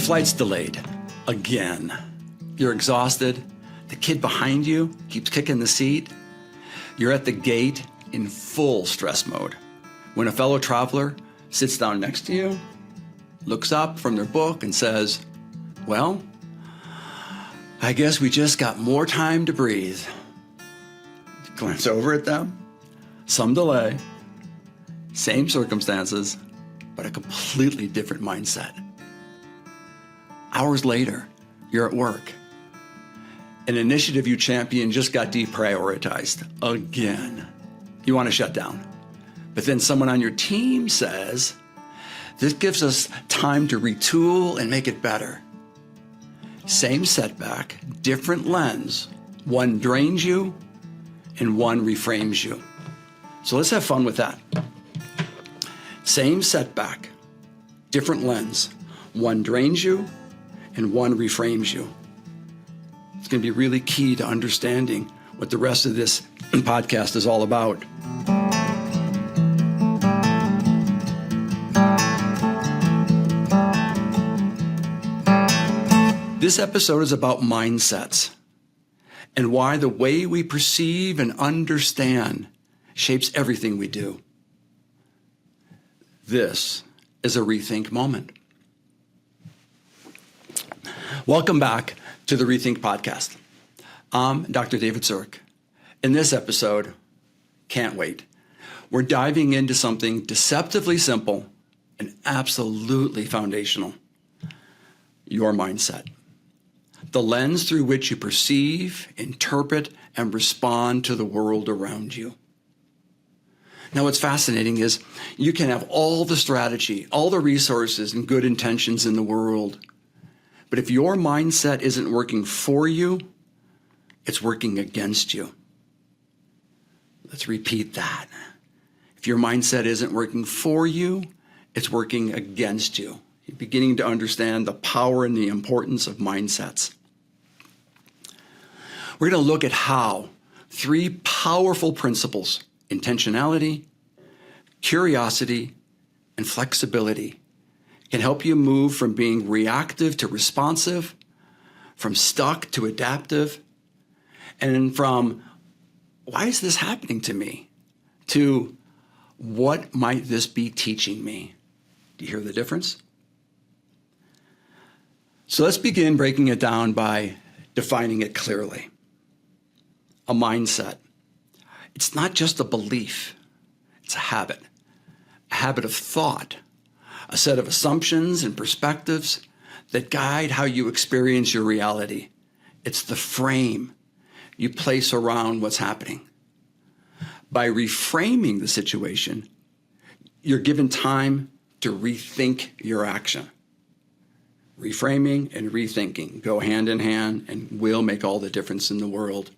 flight's delayed again. You're exhausted. The kid behind you keeps kicking the seat. You're at the gate in full stress mode when a fellow traveler sits down next to you, looks up from their book and says, "Well, I guess we just got more time to breathe." You glance over at them, some delay, same circumstances, but a completely different mindset. Hours later, you're at work. An initiative you champion just got deprioritized again. You want to shut down. But then someone on your team says, "This gives us time to retool and make it better." Same setback, different lens. One drains you and one reframes you. So let's have fun with that. Same setback, different lens. One drains you and one reframes you. It's going to be really key to understanding what the rest of this podcast is all about. This episode is about mindsets and why the way we perceive and understand shapes everything we do. This is a rethink moment. Welcome back to the Rethink podcast. I'm Dr. David Zurich. In this episode, can't wait, we're diving into something deceptively simple and absolutely foundational: your mindset. The lens through which you perceive, interpret, and respond to the world around you. Now, what's fascinating is you can have all the strategy, all the resources, and good intentions in the world, but if your mindset isn't working for you, it's working against you. Let's repeat that. If your mindset isn't working for you, it's working against you. You're beginning to understand the power and the importance of mindsets. We're going to look at how three powerful principles: intentionality, curiosity, and flexibility can help you move from being reactive to responsive, from stuck to adaptive, and from "why is this happening to me?" to "what might this be teaching me?" Do you hear the difference? So let's begin breaking it down by defining it clearly. A mindset. It's not just a belief. It's a habit of thought, a set of assumptions and perspectives that guide how you experience your reality. It's the frame you place around what's happening. By reframing the situation, you're given time to rethink your action. Reframing and rethinking go hand in hand and will make all the difference in the world.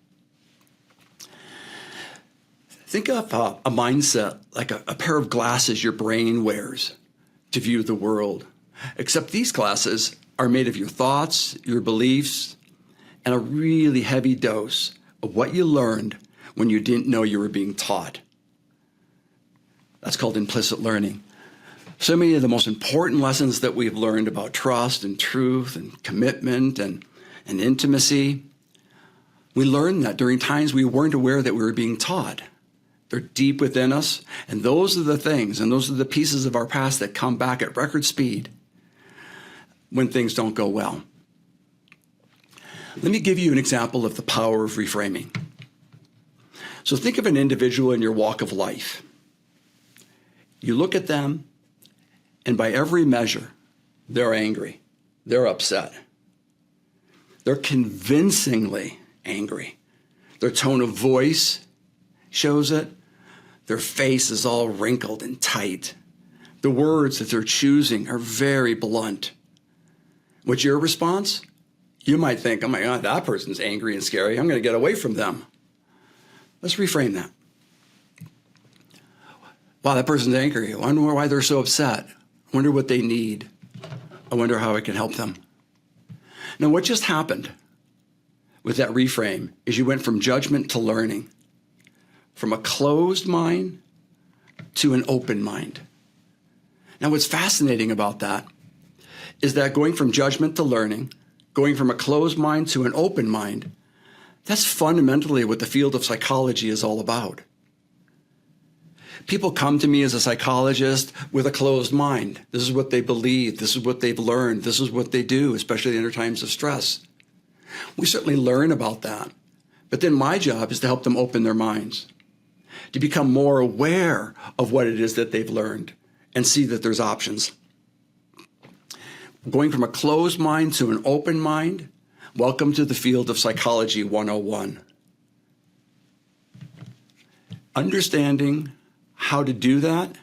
Think of a mindset like a pair of glasses your brain wears to view the world, except these glasses are made of your thoughts, your beliefs, and a really heavy dose of what you learned when you didn't know you were being taught. That's called implicit learning. So many of the most important lessons that we've learned about trust and truth and commitment and intimacy, we learned that during times we weren't aware that we were being taught. They're deep within us, and those are the things, and those are the pieces of our past that come back at record speed when things don't go well. Let me give you an example of the power of reframing. So think of an individual in your walk of life. You look at them, and by every measure, they're angry, they're upset. They're convincingly angry. Their tone of voice shows it. Their face is all wrinkled and tight. The words that they're choosing are very blunt. What's your response? You might think, "Oh my God, that person's angry and scary. I'm going to get away from them." Let's reframe that. "Wow, that person's angry. I wonder why they're so upset. I wonder what they need. I wonder how I can help them." Now, what just happened with that reframe is you went from judgment to learning, from a closed mind to an open mind. Now, what's fascinating about that is that going from judgment to learning, going from a closed mind to an open mind, that's fundamentally what the field of psychology is all about. People come to me as a psychologist with a closed mind. This is what they believe. This is what they've learned. This is what they do, especially under times of stress. We certainly learn about that. But then my job is to help them open their minds, to become more aware of what it is that they've learned and see that there's options. Going from a closed mind to an open mind, welcome to the field of Psychology 101. Understanding how to do that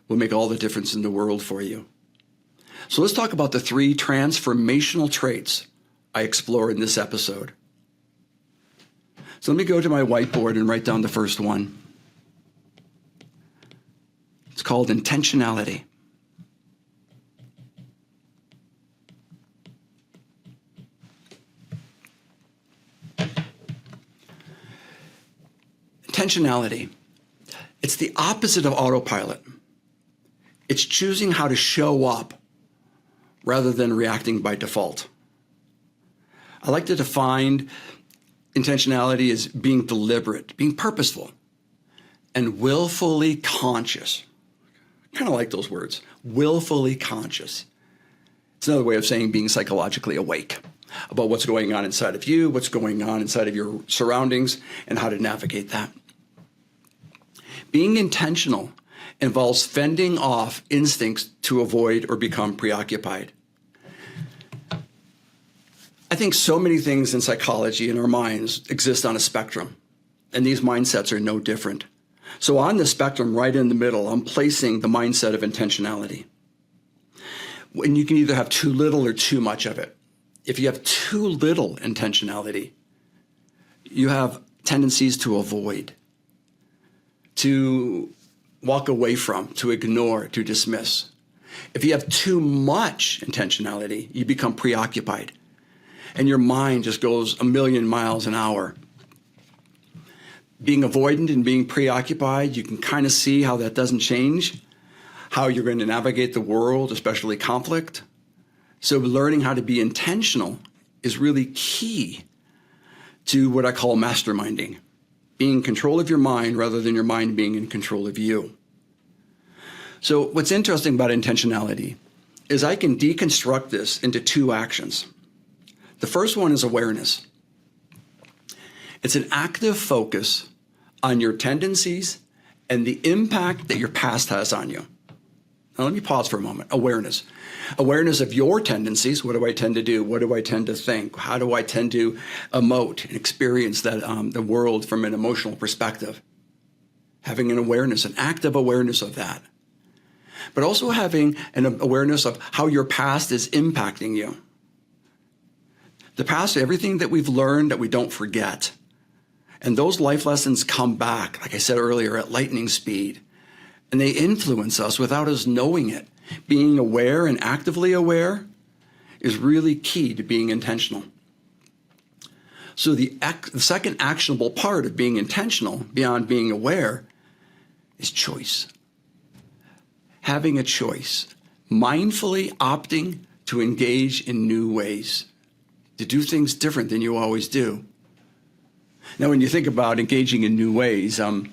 will make all the difference in the world for you. So let's talk about the 3 transformational traits I explore in this episode. So let me go to my whiteboard and write down the first one. It's called intentionality. Intentionality. It's the opposite of autopilot. It's choosing how to show up rather than reacting by default. I like to define intentionality as being deliberate, being purposeful, and willfully conscious. I kind of like those words, willfully conscious. It's another way of saying being psychologically awake about what's going on inside of you, what's going on inside of your surroundings, and how to navigate that. Being intentional involves fending off instincts to avoid or become preoccupied. I think so many things in psychology in our minds exist on a spectrum, and these mindsets are no different. So on the spectrum, right in the middle, I'm placing the mindset of intentionality. And you can either have too little or too much of it. If you have too little intentionality, you have tendencies to avoid, to walk away from, to ignore, to dismiss. If you have too much intentionality, you become preoccupied, and your mind just goes a million miles an hour. Being avoidant and being preoccupied, you can kind of see how that doesn't change, how you're going to navigate the world, especially conflict. So learning how to be intentional is really key to what I call masterminding, being in control of your mind rather than your mind being in control of you. So what's interesting about intentionality is I can deconstruct this into 2 actions. The first one is awareness. It's an active focus on your tendencies and the impact that your past has on you. Now let me pause for a moment. Awareness. Awareness of your tendencies. What do I tend to do? What do I tend to think? How do I tend to emote and experience that the world from an emotional perspective? Having an awareness, an active awareness of that. But also having an awareness of how your past is impacting you. The past, everything that we've learned that we don't forget. And those life lessons come back, like I said earlier, at lightning speed. And they influence us without us knowing it. Being aware and actively aware is really key to being intentional. So the second actionable part of being intentional, beyond being aware, is choice. Having a choice. Mindfully opting to engage in new ways. To do things different than you always do. Now, when you think about engaging in new ways, I'm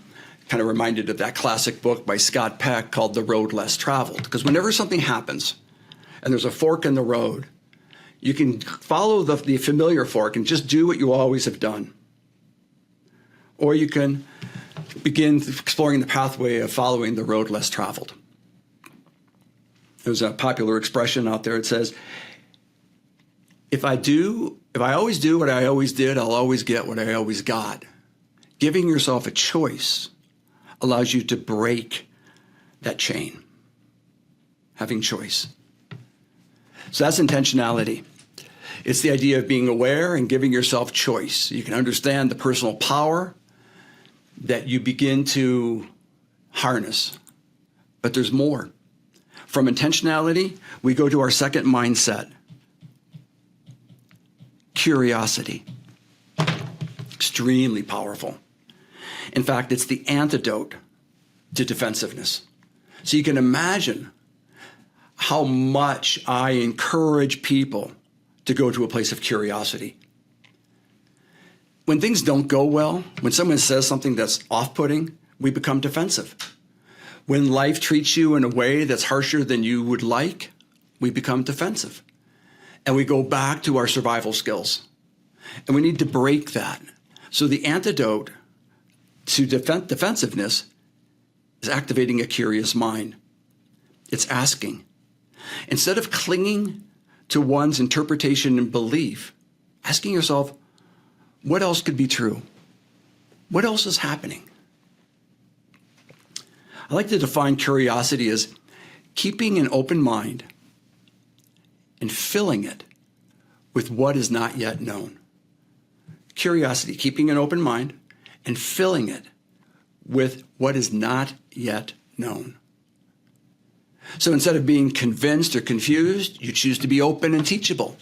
kind of reminded of that classic book by Scott Peck called The Road Less Traveled. Because whenever something happens and there's a fork in the road, you can follow the familiar fork and just do what you always have done. Or you can begin exploring the pathway of following the road less traveled. There's a popular expression out there. It says, if I always do what I always did, I'll always get what I always got. Giving yourself a choice allows you to break that chain. Having choice. So that's intentionality. It's the idea of being aware and giving yourself choice. You can understand the personal power that you begin to harness. But there's more. From intentionality, we go to our second mindset. Curiosity. Extremely powerful. In fact, it's the antidote to defensive. So you can imagine how much I encourage people to go to a place of curiosity. When things don't go well, when someone says something that's off-putting, we become defensive. When life treats you in a way that's harsher than you would like, we become defensive. And we go back to our survival skills. And we need to break that. So the antidote to defensiveness is activating a curious mind. It's asking. Instead of clinging to one's interpretation and belief, asking yourself, what else could be true? What else is happening? I like to define curiosity as keeping an open mind and filling it with what is not yet known. Curiosity, keeping an open mind and filling it with what is not yet known. So instead of being convinced or confused, you choose to be open and teachable.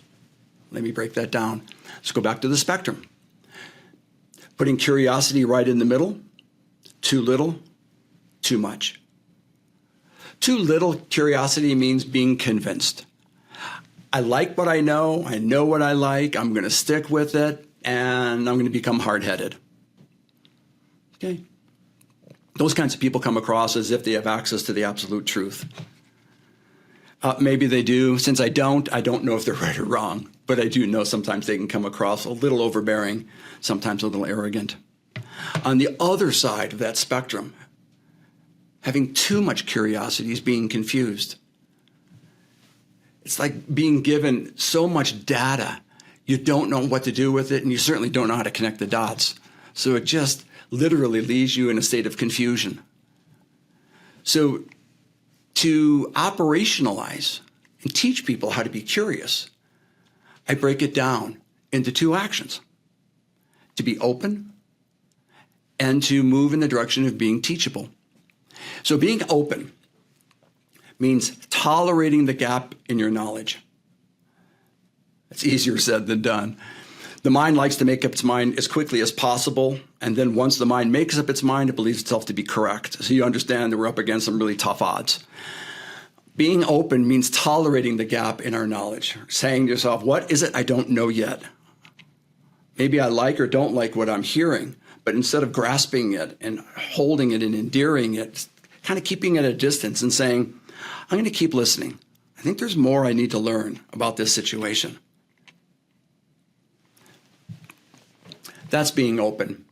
Let me break that down. Let's go back to the spectrum. Putting curiosity right in the middle, too little, too much. Too little curiosity means being convinced. I like what I know what I like, I'm going to stick with it, and I'm going to become hard-headed. Okay? Those kinds of people come across as if they have access to the absolute truth. Maybe they do. Since I don't know if they're right or wrong, but I do know sometimes they can come across a little overbearing, sometimes a little arrogant. On the other side of that spectrum, having too much curiosity is being confused. It's like being given so much data, you don't know what to do with it, and you certainly don't know how to connect the dots. So it just literally leaves you in a state of confusion. So to operationalize and teach people how to be curious, I break it down into two actions: to be open and to move in the direction of being teachable. So being open means tolerating the gap in your knowledge. It's easier said than done. The mind likes to make up its mind as quickly as possible, and then once the mind makes up its mind, it believes itself to be correct. So you understand that we're up against some really tough odds. Being open means tolerating the gap in our knowledge, saying to yourself, what is it I don't know yet? Maybe I like or don't like what I'm hearing, but instead of grasping it and holding it and endearing it, kind of keeping it at a distance and saying, I'm going to keep listening. I think there's more I need to learn about this situation. That's being open.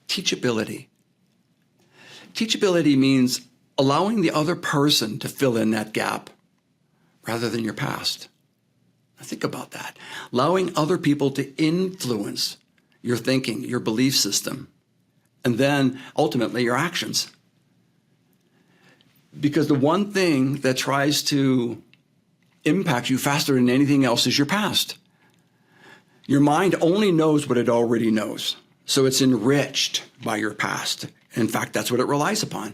Teachability. Teachability means allowing the other person to fill in that gap rather than your past. Now think about that. Allowing other people to influence your thinking, your belief system, and then ultimately your actions. Because the one thing that tries to impact you faster than anything else is your past. Your mind only knows what it already knows. So it's enriched by your past. In fact, that's what it relies upon.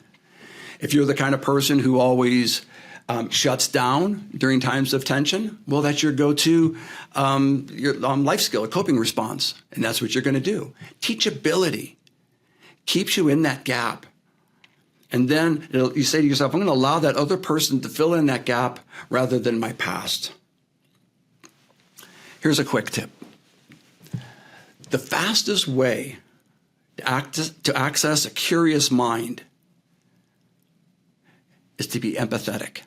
If you're the kind of person who always shuts down during times of tension, well, that's your go-to your life skill, a coping response. And that's what you're going to do. Teachability keeps you in that gap. And then you say to yourself, I'm going to allow that other person to fill in that gap rather than my past. Here's a quick tip. The fastest way to access a curious mind is to be empathetic.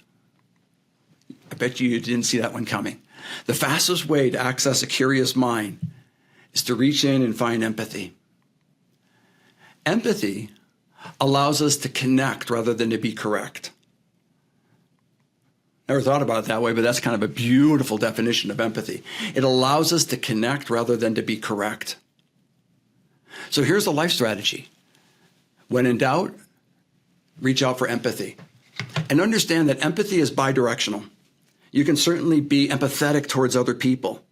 I bet you didn't see that one coming. The fastest way to access a curious mind is to reach in and find empathy. Empathy allows us to connect rather than to be correct. Never thought about it that way, but that's kind of a beautiful definition of empathy. It allows us to connect rather than to be correct. So here's the life strategy. When in doubt, reach out for empathy. And understand that empathy is bidirectional. You can certainly be empathetic towards other people.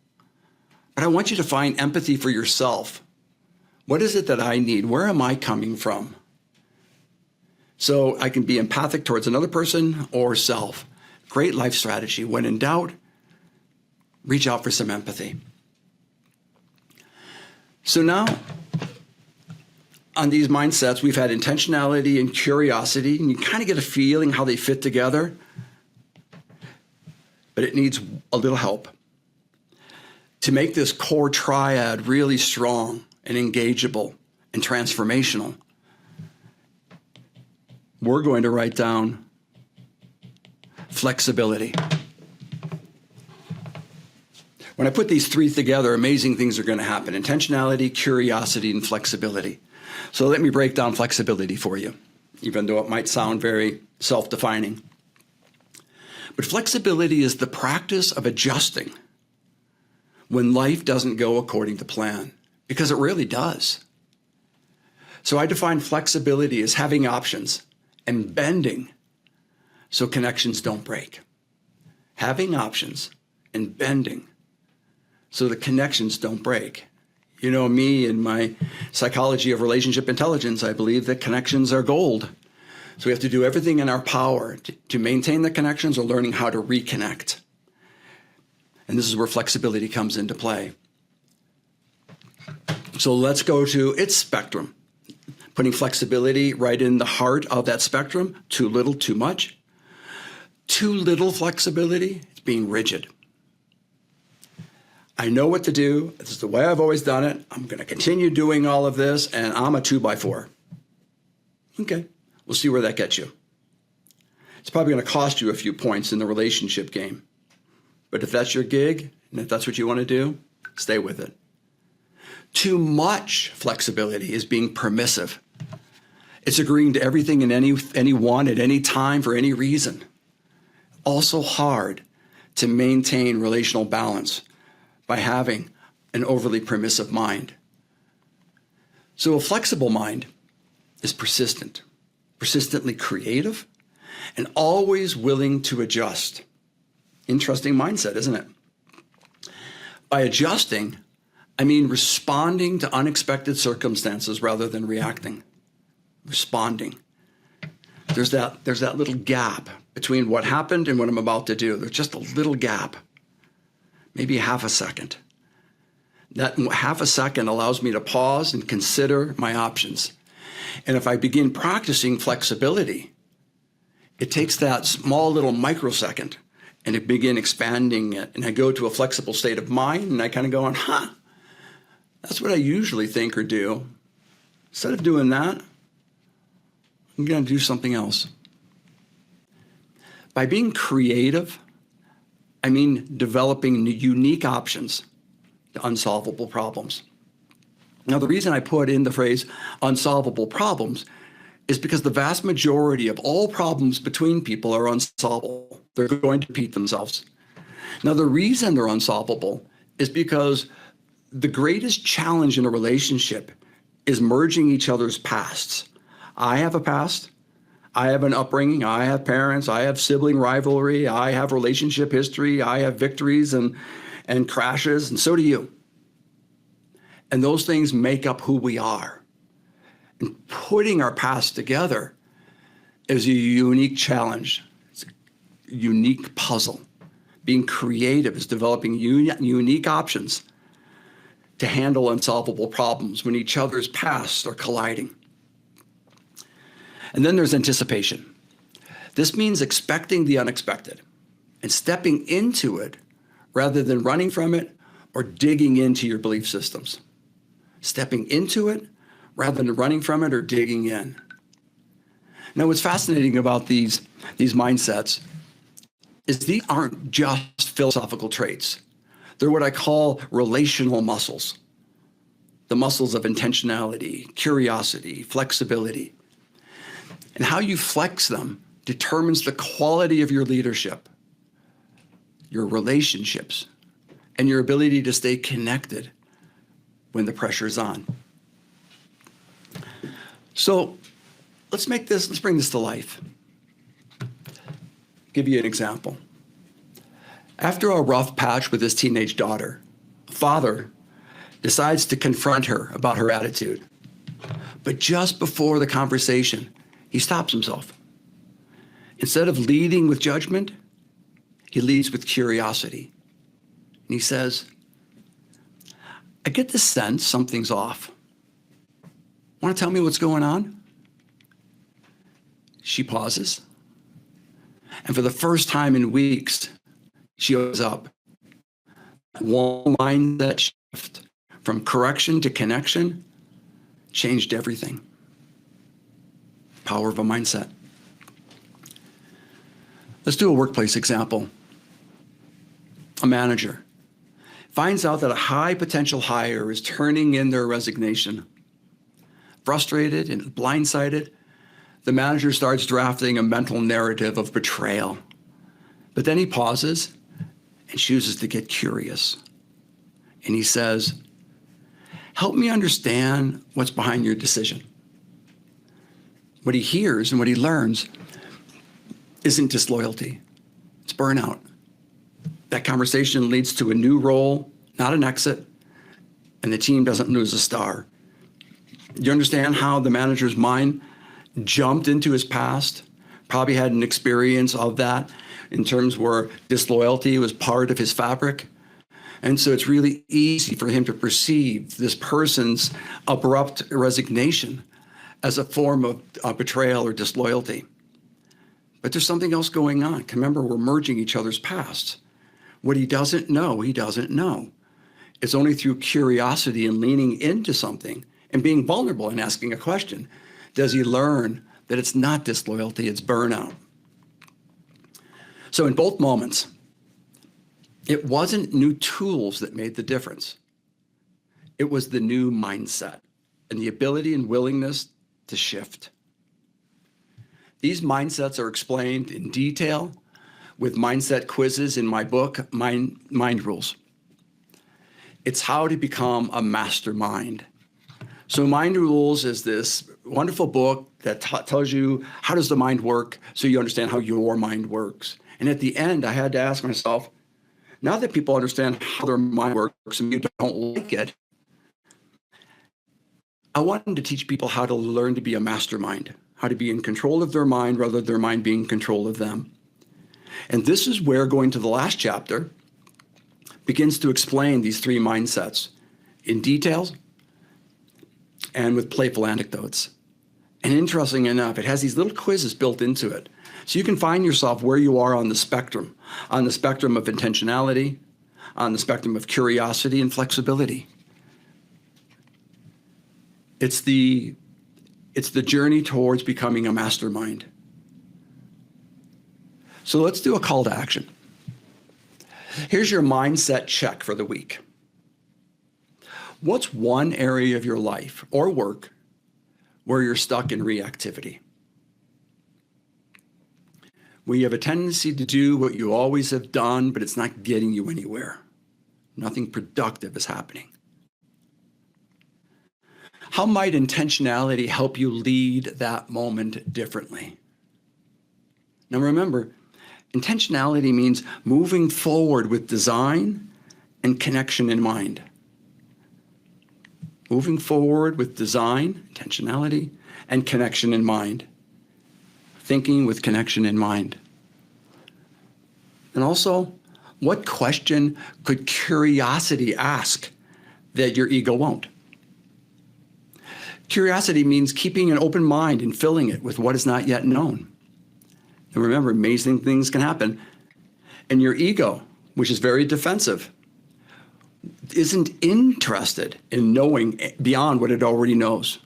But I want you to find empathy for yourself. What is it that I need? Where am I coming from? So I can be empathic towards another person or self. Great life strategy. When in doubt, reach out for some empathy. So now, on these mindsets, we've had intentionality and curiosity, and you kind of get a feeling how they fit together. but it needs a little help. To make this core triad really strong and engageable and transformational, we're going to write down flexibility. When I put these three together, amazing things are going to happen: intentionality, curiosity, and flexibility. So let me break down flexibility for you, even though it might sound very self-defining. But flexibility is the practice of adjusting when life doesn't go according to plan, because it really does. So I define flexibility as having options and bending so connections don't break. Having options and bending so the connections don't break. You know me and my psychology of relationship intelligence, I believe that connections are gold. So we have to do everything in our power to maintain the connections or learning how to reconnect. And this is where flexibility comes into play. So let's go to its spectrum. Putting flexibility right in the heart of that spectrum. Too little, too much. Too little flexibility, it's being rigid. I know what to do. This is the way I've always done it. I'm going to continue doing all of this, and I'm a 2x4. Okay, we'll see where that gets you. It's probably going to cost you a few points in the relationship game. But if that's your gig, and if that's what you want to do, stay with it. Too much flexibility is being permissive. It's agreeing to everything and anyone at any time for any reason. Also hard to maintain relational balance by having an overly permissive mind. So a flexible mind is persistent, persistently creative, and always willing to adjust. Interesting mindset, isn't it? By adjusting, I mean responding to unexpected circumstances rather than reacting. Responding. There's that little gap between what happened and what I'm about to do. There's just a little gap, maybe half a second. That half a second allows me to pause and consider my options. And if I begin practicing flexibility, it takes that small little microsecond and it begin expanding it. And I go to a flexible state of mind and I kind of go on, that's what I usually think or do. Instead of doing that, I'm going to do something else. By being creative, I mean developing unique options to unsolvable problems. Now, the reason I put in the phrase unsolvable problems is because the vast majority of all problems between people are unsolvable. They're going to repeat themselves. Now, the reason they're unsolvable is because the greatest challenge in a relationship is merging each other's pasts. I have a past. I have an upbringing. I have parents. I have sibling rivalry. I have relationship history. I have victories and crashes, and so do you. And those things make up who we are. And putting our past together is a unique challenge. It's a unique puzzle. Being creative is developing unique options to handle unsolvable problems when each other's pasts are colliding. And then there's anticipation. This means expecting the unexpected and stepping into it rather than running from it or digging into your belief systems. Stepping into it rather than running from it or digging in. Now, what's fascinating about these mindsets is these aren't just philosophical traits. They're what I call relational muscles. The muscles of intentionality, curiosity, flexibility. And how you flex them determines the quality of your leadership, your relationships, and your ability to stay connected when the pressure's on. So let's bring this to life. Give you an example. After a rough patch with his teenage daughter, a father decides to confront her about her attitude. But just before the conversation, he stops himself. Instead of leading with judgment, he leads with curiosity. And he says, I get the sense something's off. Want to tell me what's going on? She pauses. And for the first time in weeks, shows up. One mindset shift from correction to connection changed everything. Power of a mindset. Let's do a workplace example. A manager finds out that a high potential hire is turning in their resignation. Frustrated and blindsided, the manager starts drafting a mental narrative of betrayal. But then he pauses and chooses to get curious. And he says, "Help me understand what's behind your decision." What he hears and what he learns isn't disloyalty, it's burnout. That conversation leads to a new role, not an exit, and the team doesn't lose a star. You understand how the manager's mind jumped into his past, probably had an experience of that in terms where disloyalty was part of his fabric. And so it's really easy for him to perceive this person's abrupt resignation as a form of betrayal or disloyalty. But there's something else going on. Remember, we're merging each other's pasts. What he doesn't know, he doesn't know. It's only through curiosity and leaning into something and being vulnerable and asking a question does he learn that it's not disloyalty, it's burnout. So in both moments, it wasn't new tools that made the difference. It was the new mindset and the ability and willingness to shift. These mindsets are explained in detail with mindset quizzes in my book, Mind Rules. It's how to become a mastermind. So Mind Rules is this wonderful book that tells you how does the mind work so you understand how your mind works. And at the end, I had to ask myself, now that people understand how their mind works and you don't like it, I wanted to teach people how to learn to be a mastermind, how to be in control of their mind rather than their mind being in control of them. And this is where going to the last chapter begins to explain these three mindsets in details and with playful anecdotes. And interesting enough, it has these little quizzes built into it. So you can find yourself where you are on the spectrum of intentionality, on the spectrum of curiosity and flexibility. It's the journey towards becoming a mastermind. So let's do a call to action. Here's your mindset check for the week. What's one area of your life or work where you're stuck in reactivity? Where you have a tendency to do what you always have done, but it's not getting you anywhere. Nothing productive is happening. How might intentionality help you lead that moment differently? Now remember, intentionality means moving forward with design and connection in mind. Moving forward with design, intentionality, and connection in mind. Thinking with connection in mind. And also, what question could curiosity ask that your ego won't? Curiosity means keeping an open mind and filling it with what is not yet known. And remember, amazing things can happen. And your ego, which is very defensive, isn't interested in knowing beyond what it already knows.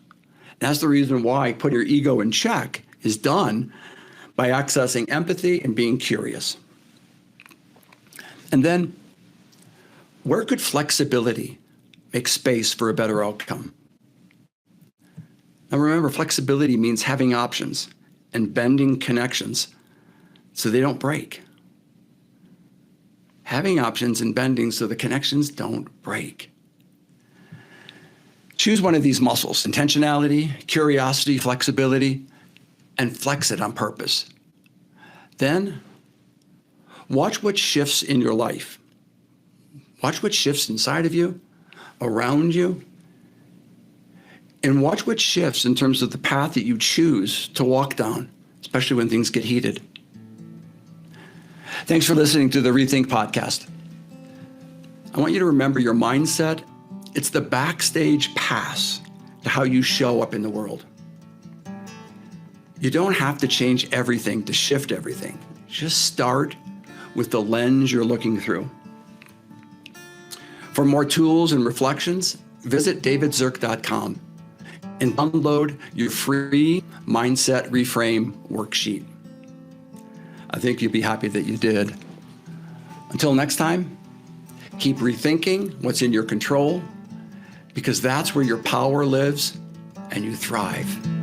That's the reason why putting your ego in check is done by accessing empathy and being curious. And then, where could flexibility make space for a better outcome? Now remember, flexibility means having options and bending connections so they don't break. Having options and bending so the connections don't break. Choose one of these muscles, intentionality, curiosity, flexibility, and flex it on purpose. Then, watch what shifts in your life. Watch what shifts inside of you, around you, and watch what shifts in terms of the path that you choose to walk down, especially when things get heated. Thanks for listening to the Rethink podcast. I want you to remember your mindset. It's the backstage pass to how you show up in the world. You don't have to change everything to shift everything. Just start with the lens you're looking through. For more tools and reflections, visit davidzirk.com and download your free Mindset Reframe worksheet. I think you'll be happy that you did. Until next time, keep rethinking what's in your control, because that's where your power lives and you thrive.